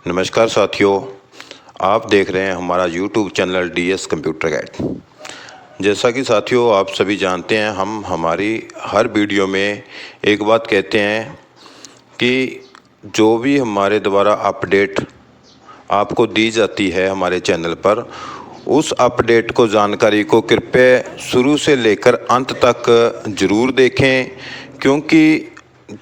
नमस्कार साथियों, आप देख रहे हैं हमारा YouTube channel DS computer guide. जैसा कि साथियों आप सभी जानते हैं, हम हमारी हर वीडियो में एक बात कहते हैं कि जो भी हमारे द्वारा अपडेट आपको दी जाती है हमारे चैनल पर, उस अपडेट को जानकारी को कृपया शुरू से लेकर अंत तक ज़रूर देखें, क्योंकि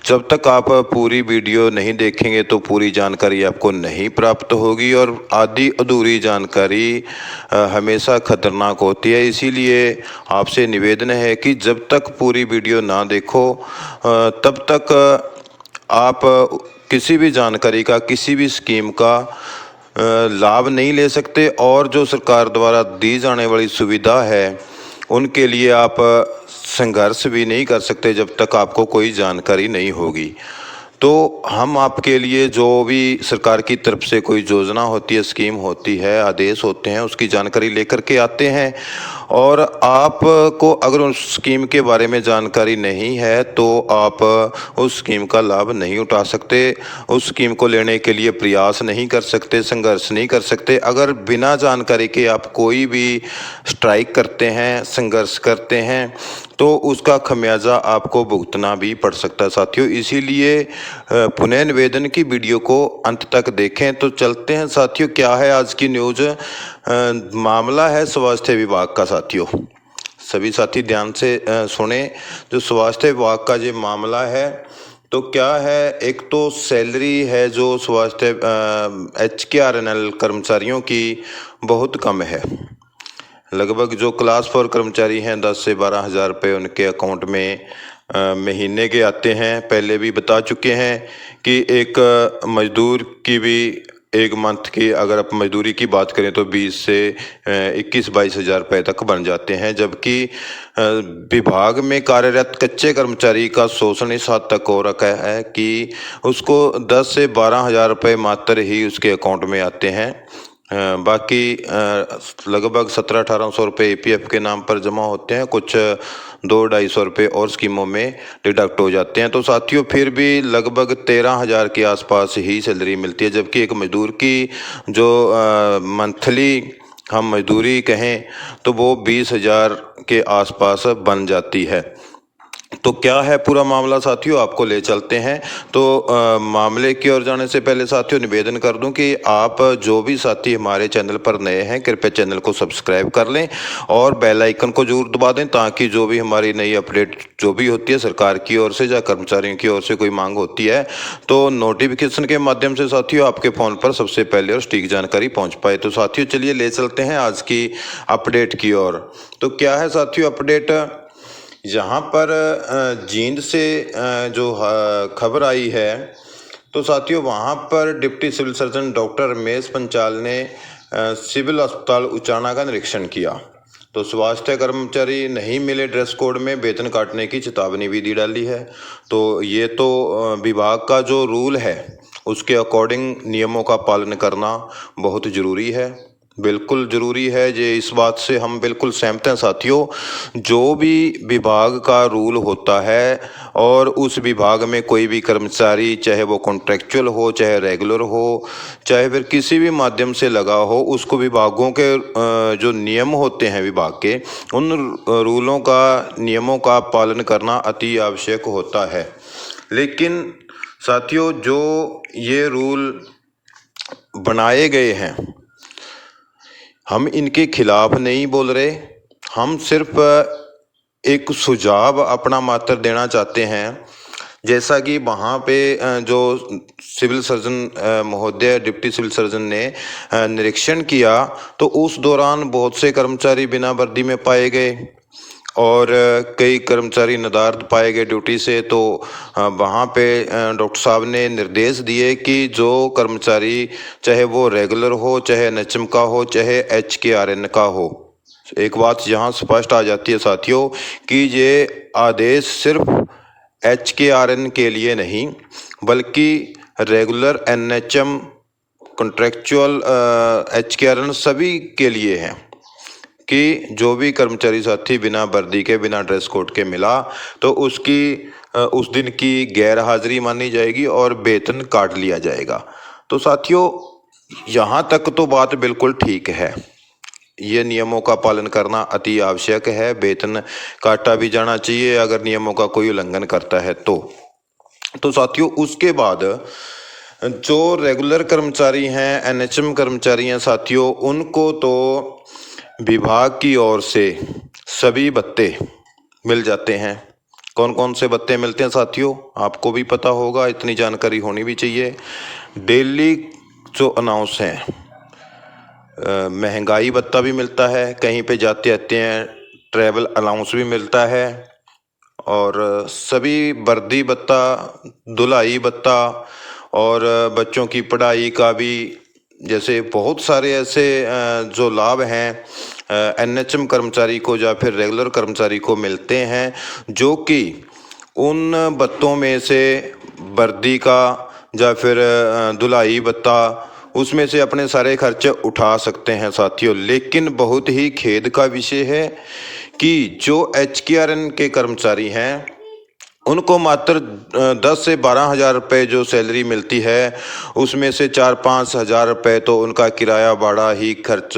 जब तक आप पूरी वीडियो नहीं देखेंगे तो पूरी जानकारी आपको नहीं प्राप्त होगी और आधी अधूरी जानकारी हमेशा खतरनाक होती है। इसीलिए आपसे निवेदन है कि जब तक पूरी वीडियो ना देखो तब तक आप किसी भी जानकारी का, किसी भी स्कीम का लाभ नहीं ले सकते और जो सरकार द्वारा दी जाने वाली सुविधा है उनके लिए आप संघर्ष भी नहीं कर सकते जब तक आपको कोई जानकारी नहीं होगी। तो हम आपके लिए जो भी सरकार की तरफ से कोई योजना होती है, स्कीम होती है, आदेश होते हैं, उसकी जानकारी लेकर के आते हैं। और आपको अगर उस स्कीम के बारे में जानकारी नहीं है तो आप उस स्कीम का लाभ नहीं उठा सकते, उस स्कीम को लेने के लिए प्रयास नहीं कर सकते, संघर्ष नहीं कर सकते। अगर बिना जानकारी के आप कोई भी स्ट्राइक करते हैं, संघर्ष करते हैं, तो उसका खमियाजा आपको भुगतना भी पड़ सकता है साथियों। इसीलिए पुनः निवेदन की वीडियो को अंत तक देखें। तो चलते हैं साथियों, क्या है आज की न्यूज़। मामला है स्वास्थ्य विभाग का साथियों। सभी साथी ध्यान से सुने। जो स्वास्थ्य विभाग का ये मामला है, तो क्या है, एक तो सैलरी है जो स्वास्थ्य HKRNL कर्मचारियों की बहुत कम है। लगभग जो क्लास 4 कर्मचारी हैं 10 से 12 हज़ार रुपये उनके अकाउंट में महीने के आते हैं। पहले भी बता चुके हैं कि एक मजदूर की भी एक मंथ की अगर आप मजदूरी की बात करें तो 20 से 21-22 हज़ार रुपये तक बन जाते हैं। जबकि विभाग में कार्यरत कच्चे कर्मचारी का शोषण इस हद तक हो रखा है कि उसको 10 से 12 हज़ार रुपये मात्र ही उसके अकाउंट में आते हैं। बाकी लगभग 1700-1800 रुपये EPF के नाम पर जमा होते हैं, कुछ 200-250 रुपये और स्कीमों में डिडक्ट हो जाते हैं। तो साथियों फिर भी लगभग 13,000 के आसपास ही सैलरी मिलती है। जबकि एक मजदूर की जो मंथली हम मजदूरी कहें तो वो 20,000 के आसपास बन जाती है। तो क्या है पूरा मामला साथियों, आपको ले चलते हैं। तो मामले की ओर जाने से पहले साथियों निवेदन कर दूं कि आप जो भी साथी हमारे चैनल पर नए हैं कृपया चैनल को सब्सक्राइब कर लें और बेल आइकन को जरूर दबा दें, ताकि जो भी हमारी नई अपडेट जो भी होती है सरकार की ओर से या कर्मचारियों की ओर से कोई मांग होती है तो नोटिफिकेशन के माध्यम से साथियों आपके फ़ोन पर सबसे पहले और सटीक जानकारी पहुँच पाए। तो साथियों चलिए ले चलते हैं आज की अपडेट की ओर। तो क्या है साथियों अपडेट, यहाँ पर जींद से जो खबर आई है, तो साथियों वहाँ पर deputy civil surgeon doctor Ramesh Panchal ने सिविल अस्पताल उचाना का निरीक्षण किया। तो स्वास्थ्य कर्मचारी नहीं मिले ड्रेस कोड में वेतन काटने की चेतावनी भी दी डाली है। तो ये तो विभाग का जो रूल है उसके अकॉर्डिंग नियमों का पालन करना बहुत ज़रूरी है, बिल्कुल ज़रूरी है। ये इस बात से हम बिल्कुल सहमत हैं साथियों। जो भी विभाग का रूल होता है और उस विभाग में कोई भी कर्मचारी, चाहे वो कॉन्ट्रेक्चुअल हो, चाहे रेगुलर हो, चाहे फिर किसी भी माध्यम से लगा हो, उसको विभागों के जो नियम होते हैं विभाग के, उन रूलों का, नियमों का पालन करना अति आवश्यक होता है। लेकिन साथियों जो ये रूल बनाए गए हैं, हम इनके खिलाफ नहीं बोल रहे, हम सिर्फ एक सुझाव अपना मात्र देना चाहते हैं। जैसा कि वहाँ पे जो सिविल सर्जन महोदय, डिप्टी सिविल सर्जन ने निरीक्षण किया, तो उस दौरान बहुत से कर्मचारी बिना वर्दी में पाए गए और कई कर्मचारी नदारद पाए गए ड्यूटी से। तो वहाँ पे डॉक्टर साहब ने निर्देश दिए कि जो कर्मचारी, चाहे वो रेगुलर हो, चाहे NHM का हो, चाहे HKRN का हो, एक बात यहाँ स्पष्ट आ जाती है साथियों कि ये आदेश सिर्फ HKRN के लिए नहीं बल्कि रेगुलर NHM, कॉन्ट्रेक्चुअल HKRN सभी के लिए है कि जो भी कर्मचारी साथी बिना वर्दी के, बिना ड्रेस कोड के मिला तो उसकी उस दिन की गैर हाजिरी मानी जाएगी और वेतन काट लिया जाएगा। तो साथियों, यहाँ तक तो बात बिल्कुल ठीक है। ये नियमों का पालन करना अति आवश्यक है। वेतन काटा भी जाना चाहिए अगर नियमों का कोई उल्लंघन करता है तो साथियों, उसके बाद जो रेगुलर कर्मचारी हैं, एनएचएम कर्मचारी हैं साथियों, उनको तो विभाग की ओर से सभी भत्ते मिल जाते हैं। कौन कौन से भत्ते मिलते हैं साथियों, आपको भी पता होगा, इतनी जानकारी होनी भी चाहिए। डेली जो अनाउंस हैं, महंगाई भत्ता भी मिलता है, कहीं पे जाते आते हैं ट्रैवल अलाउंस भी मिलता है, और सभी वर्दी भत्ता, धुलाई भत्ता, और बच्चों की पढ़ाई का भी, जैसे बहुत सारे ऐसे जो लाभ हैं एनएचएम कर्मचारी को या फिर रेगुलर कर्मचारी को मिलते हैं, जो कि उन भत्तों में से वर्दी का या फिर धुलाई भत्ता, उसमें से अपने सारे खर्चे उठा सकते हैं साथियों। लेकिन बहुत ही खेद का विषय है कि जो एचकेआरएन के कर्मचारी हैं, उनको मात्र 10 से 12 हज़ार रुपये जो सैलरी मिलती है, उसमें से 4-5 हज़ार रुपये तो उनका किराया भाड़ा ही खर्च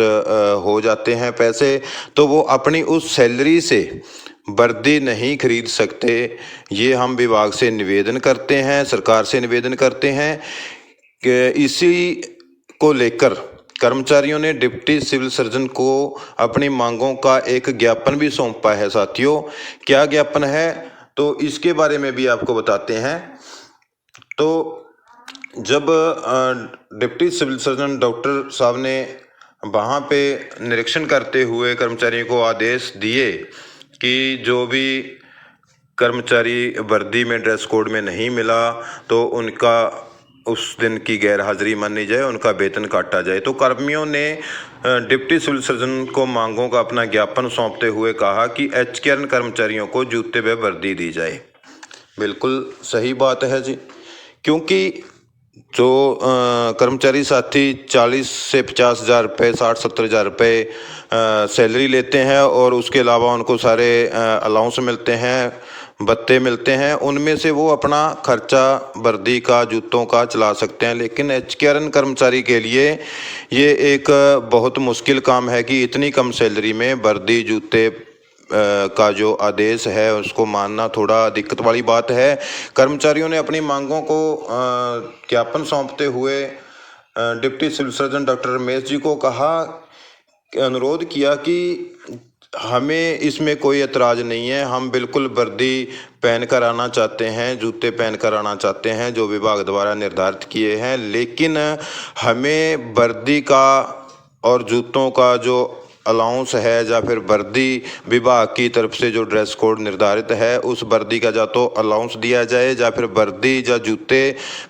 हो जाते हैं पैसे, तो वो अपनी उस सैलरी से वर्दी नहीं खरीद सकते। ये हम विभाग से निवेदन करते हैं, सरकार से निवेदन करते हैं कि इसी को लेकर कर्मचारियों ने डिप्टी सिविल सर्जन को अपनी मांगों का एक ज्ञापन भी सौंपा है साथियों। क्या ज्ञापन है, तो इसके बारे में भी आपको बताते हैं। तो जब डिप्टी सिविल सर्जन डॉक्टर साहब ने वहाँ पे निरीक्षण करते हुए कर्मचारियों को आदेश दिए कि जो भी कर्मचारी वर्दी में, ड्रेस कोड में नहीं मिला, तो उनका उस दिन की गैर हाजिरी मानी जाए, उनका वेतन काटा जाए। तो कर्मियों ने डिप्टी सिविल सर्जन को मांगों का अपना ज्ञापन सौंपते हुए कहा कि एचकेआरएन कर्मचारियों को जूते व वर्दी दी जाए। बिल्कुल सही बात है जी, क्योंकि जो कर्मचारी साथी 40 से 50 हज़ार रुपये, 60-70 हज़ार रुपये सैलरी लेते हैं, और उसके अलावा उनको सारे अलाउंस मिलते हैं, भत्ते मिलते हैं, उनमें से वो अपना खर्चा वर्दी का, जूतों का चला सकते हैं। लेकिन एचकेआरएन कर्मचारी के लिए ये एक बहुत मुश्किल काम है कि इतनी कम सैलरी में वर्दी, जूते का जो आदेश है उसको मानना थोड़ा दिक्कत वाली बात है। कर्मचारियों ने अपनी मांगों को ज्ञापन सौंपते हुए deputy civil surgeon doctor Ramesh ji को कहा, अनुरोध किया कि हमें इसमें कोई एतराज़ नहीं है, हम बिल्कुल वर्दी पहन कर आना चाहते हैं, जूते पहन कर आना चाहते हैं जो विभाग द्वारा निर्धारित किए हैं, लेकिन हमें वर्दी का और जूतों का जो अलाउंस है या फिर वर्दी विभाग की तरफ से जो ड्रेस कोड निर्धारित है, उस वर्दी का या तो अलाउंस दिया जाए या फिर वर्दी या जूते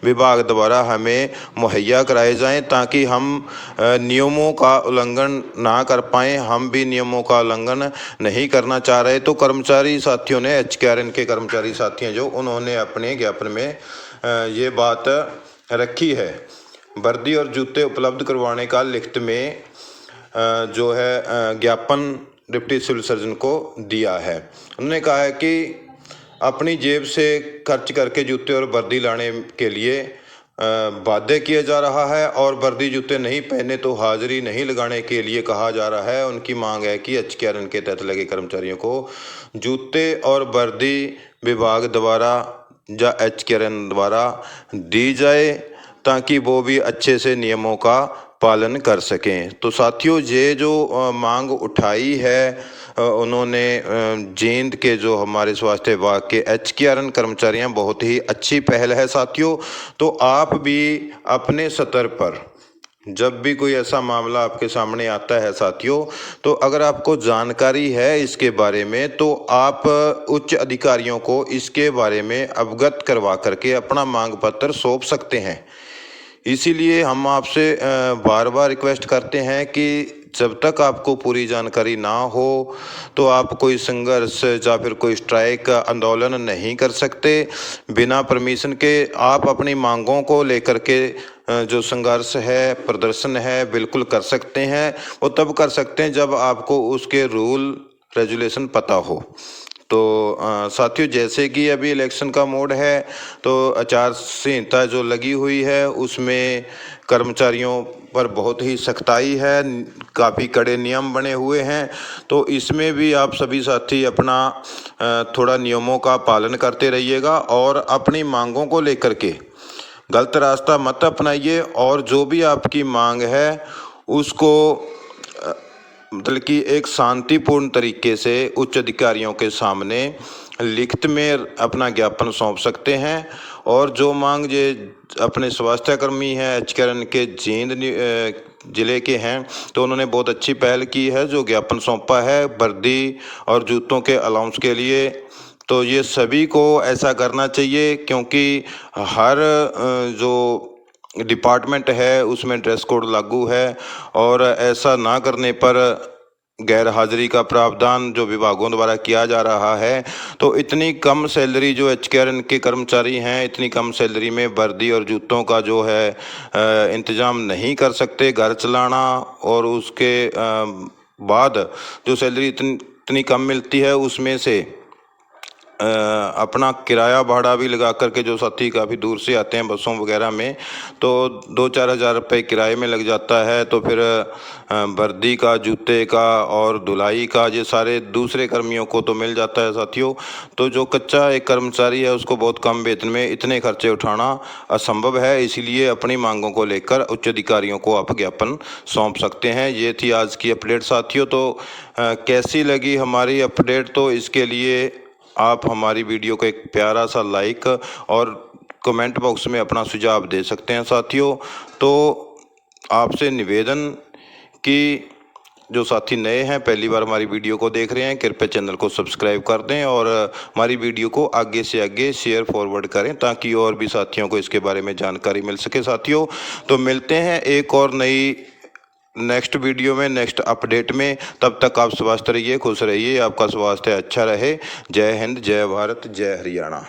विभाग द्वारा हमें मुहैया कराए जाएं, ताकि हम नियमों का उल्लंघन ना कर पाएँ। हम भी नियमों का उल्लंघन नहीं करना चाह रहे। तो कर्मचारी साथियों ने, एचकेआरएन के कर्मचारी साथी हैं जो, उन्होंने अपने ज्ञापन में ये बात रखी है। वर्दी और जूते उपलब्ध करवाने का लिखित में जो है ज्ञापन डिप्टी सिविल सर्जन को दिया है। उन्होंने कहा है कि अपनी जेब से खर्च करके जूते और वर्दी लाने के लिए बाध्य किया जा रहा है, और वर्दी जूते नहीं पहने तो हाजिरी नहीं लगाने के लिए कहा जा रहा है। उनकी मांग है कि एचकेआरएन के तहत लगे कर्मचारियों को जूते और वर्दी विभाग द्वारा या एचकेआरएन द्वारा दी जाए, ताकि वो भी अच्छे से नियमों का पालन कर सकें। तो साथियों, ये जो मांग उठाई है उन्होंने जींद के जो हमारे स्वास्थ्य विभाग के एचकेआरएन कर्मचारी हैं, बहुत ही अच्छी पहल है साथियों। तो आप भी अपने स्तर पर जब भी कोई ऐसा मामला आपके सामने आता है साथियों, तो अगर आपको जानकारी है इसके बारे में, तो आप उच्च अधिकारियों को इसके बारे में अवगत करवा करके अपना मांग पत्र सौंप सकते हैं। इसीलिए हम आपसे बार बार रिक्वेस्ट करते हैं कि जब तक आपको पूरी जानकारी ना हो तो आप कोई संघर्ष या फिर कोई स्ट्राइक, आंदोलन नहीं कर सकते। बिना परमिशन के आप अपनी मांगों को लेकर के जो संघर्ष है, प्रदर्शन है, बिल्कुल कर सकते हैं। वो तब कर सकते हैं जब आपको उसके रूल रेगुलेशन पता हो। तो साथियों, जैसे कि अभी इलेक्शन का मोड है, तो आचार संहिता जो लगी हुई है उसमें कर्मचारियों पर बहुत ही सख्ताई है, काफ़ी कड़े नियम बने हुए हैं। तो इसमें भी आप सभी साथी अपना थोड़ा नियमों का पालन करते रहिएगा और अपनी मांगों को लेकर के गलत रास्ता मत अपनाइए, और जो भी आपकी मांग है उसको मतलब कि एक शांतिपूर्ण तरीके से उच्च अधिकारियों के सामने लिखित में अपना ज्ञापन सौंप सकते हैं। और जो मांग जे अपने स्वास्थ्यकर्मी हैं एचकेआरएन के जींद जिले के हैं, तो उन्होंने बहुत अच्छी पहल की है, जो ज्ञापन सौंपा है वर्दी और जूतों के अलाउंस के लिए। तो ये सभी को ऐसा करना चाहिए, क्योंकि हर जो डिपार्टमेंट है उसमें ड्रेस कोड लागू है, और ऐसा ना करने पर गैर हाजिरी का प्रावधान जो विभागों द्वारा किया जा रहा है। तो इतनी कम सैलरी जो एचकेआरएन के कर्मचारी हैं, इतनी कम सैलरी में वर्दी और जूतों का जो है इंतजाम नहीं कर सकते घर चलाना, और उसके बाद जो सैलरी इतनी कम मिलती है उसमें से अपना किराया भाड़ा भी लगा करके जो साथी काफ़ी दूर से आते हैं बसों वगैरह में, तो 2-4 हज़ार रुपये किराए में लग जाता है। तो फिर वर्दी का, जूते का और धुलाई का, ये सारे दूसरे कर्मियों को तो मिल जाता है साथियों। तो जो कच्चा एक कर्मचारी है उसको बहुत कम वेतन में इतने खर्चे उठाना असंभव है। इसीलिए अपनी मांगों को लेकर उच्च अधिकारियों को आप ज्ञापन सौंप सकते हैं। ये थी आज की अपडेट साथियों। तो कैसी लगी हमारी अपडेट, तो इसके लिए आप हमारी वीडियो को एक प्यारा सा लाइक और कमेंट बॉक्स में अपना सुझाव दे सकते हैं साथियों। तो आपसे निवेदन कि जो साथी नए हैं, पहली बार हमारी वीडियो को देख रहे हैं, कृपया चैनल को सब्सक्राइब कर दें और हमारी वीडियो को आगे से आगे शेयर फॉरवर्ड करें, ताकि और भी साथियों को इसके बारे में जानकारी मिल सके साथियों। तो मिलते हैं एक और नई नेक्स्ट वीडियो में, नेक्स्ट अपडेट में। तब तक आप स्वस्थ रहिए, खुश रहिए, आपका स्वास्थ्य अच्छा रहे। जय हिंद, जय भारत, जय हरियाणा।